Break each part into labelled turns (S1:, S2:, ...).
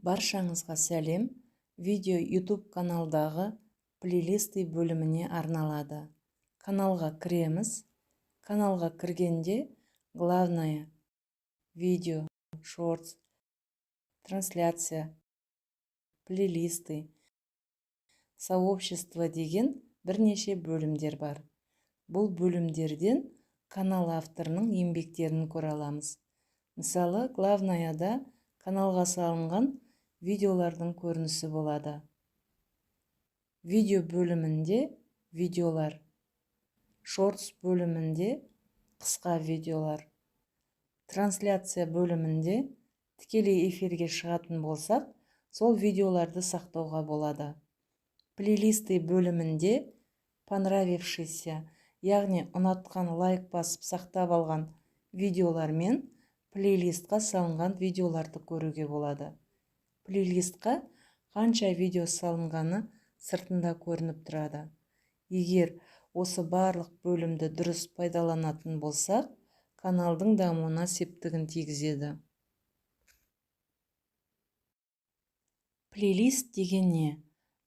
S1: Баршаңызға сәлем. Видео YouTube каналдағы плейлисты бөліміне арналады. Каналға кіреміз. Каналға кіргенде главное видео, шортс, трансляция, плейлисты, сообщество деген бірнеше бөлімдер бар. Бұл бөлімдерден канал авторының еңбектерін көре аламыз. Мысалы, главныйда каналға салынған видеолардың көрінісі болады. Видео бөлімінде видеолар, шортс бөлімінде қысқа видеолар, трансляция бөлімінде тікелей эфирге шығатын болсақ, сол видеоларды сақтауға болады. Плейлисты бөлімінде понравившийся, яғни ұнатқан лайк басып сақтап алған видеолар мен плейлистқа салынған видеоларды көруге болады. Плейлистқа қанша видео салынғаны сыртында көрініп тұрады. Егер осы барлық бөлімді дұрыс пайдаланатын болсақ, каналдың дамуына септігін тигізеді. Плейлист деген не?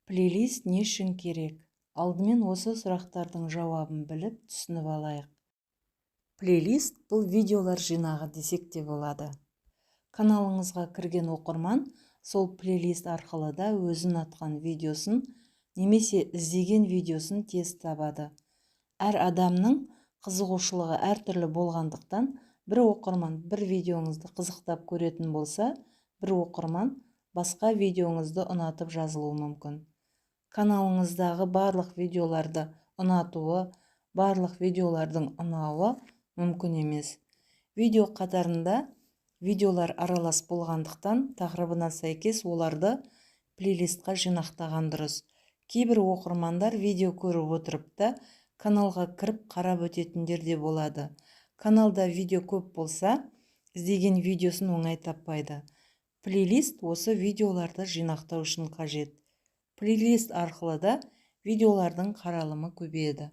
S1: Плейлист не үшін керек? Алдымен осы сұрақтардың жауабын біліп түсініп алайық. Плейлист бұл видеолар жинағы десек те болады. Каналыңызға кірген оқырман сол плейлист арқылы да өзін атқан видеосын немесе іздеген видеосын тез табады. Әр адамның қызығушылығы әртүрлі болғандықтан, бір оқырман бір видеоңызды қызықтап көретін болса, бір оқырман басқа видеоңызды ұнатып жазылуы мүмкін. Каналыңыздағы барлық видеоларды ұнатуы, барлық видеолардың ұнауы мүмкін емес. Видео қатарында видеолар аралас болғандықтан, тақырыбына сәйкес оларды плейлистқа жинақтаған дұрыс. Кейбір оқырмандар видео көріп отырып та каналға кіріп қарап өтетіндер де болады. Каналда видео көп болса, іздеген видеосын оңай таппайды. Плейлист осы видеоларды жинақтау үшін қажет. Плейлист арқылы да видеолардың қаралымы көбейеді.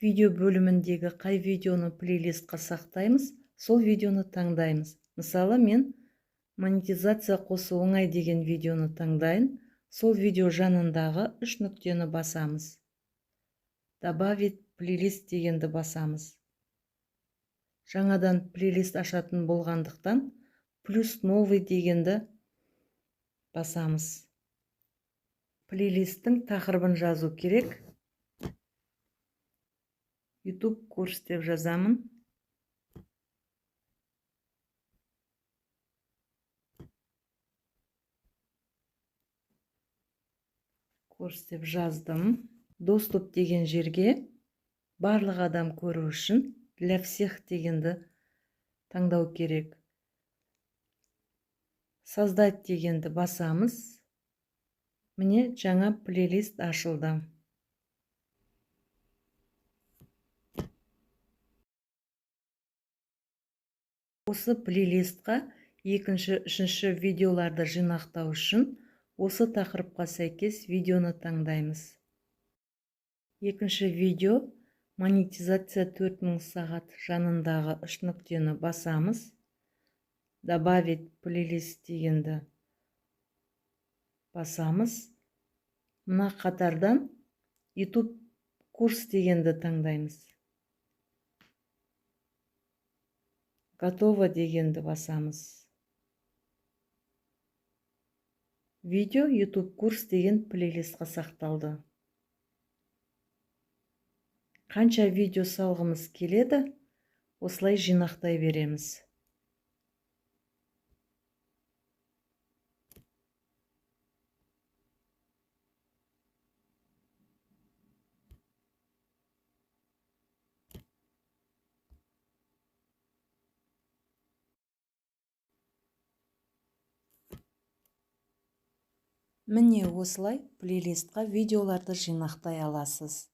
S1: Видео бөліміндегі қай видеоны плейлистқа сақтаймыз, сол видеоны таңдаймыз. Мысалы, мен монетизация қосу оңай деген видеоны таңдайын, сол видео жанындағы 3 нүктені басамыз. Добавить плейлист дегенді басамыз. Жаңадан плейлист ашатын болғандықтан, плюс новый дегенді басамыз. Плейлисттің тақырыбын жазу керек. YouTube курс деп жазамын. Курс деп жаздым. Доступ деген жерге барлық адам көру үшін для всех дегенді таңдау керек. Создать дегенді басамыз. Міне жаңа плейлист ашылды. Осы плейлистқа екінші, үшінші видеоларды жинақтау үшін осы тақырыпқа сәйкес видеоны таңдаймыз. Екінші видео монетизация 4000 сағат жанындағы 3 нүктені басамыз. Добавить плейлист дегенді басамыз. Мына қатардан YouTube курс дегенді таңдаймыз. Готово дегенді басамыз. Видео YouTube курс деген плейлистқа сақталды. Қанша видео салғымыз келеді, осылай жинақтай береміз. Міне осылай плейлистқа видеоларды жинақтай аласыз.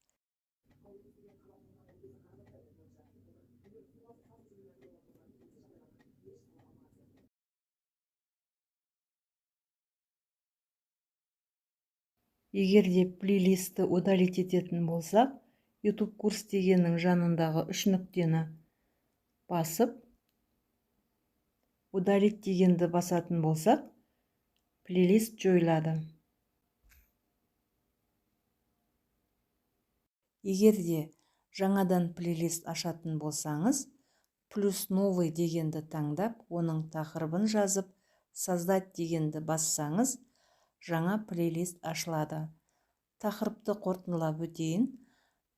S1: Егер де плейлистті удалить ететін болсақ, YouTube курс дегеннің жанындағы 3 нүктені басып, удалить дегенді басатын болсақ, плейлист жойылады. Егерде жаңадан плейлист ашатын болсаңыз, плюс новый дегенді таңдап, оның тақырыбын жазып, создать дегенді бассаңыз, жаңа плейлист ашылады. Тақырыпты қорытындылап өтейін.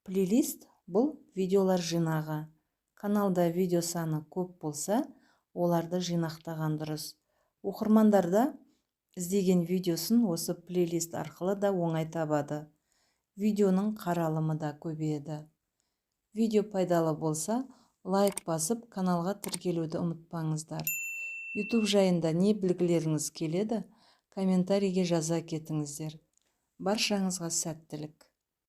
S1: Плейлист бұл видеолар жинағы. Каналда видео саны көп болса, оларды жинақтаған дұрыс. Оқырмандарда іздеген видеосын осы плейлист арқылы да оңай табады. Видеоның қаралымы да көбейеді. Видео пайдалы болса, лайк басып, каналға тіркелуді ұмытпаңыздар. YouTube жайында не білгілеріңіз келеді, комментарийге жаза кетіңіздер. Баршаңызға сәттілік.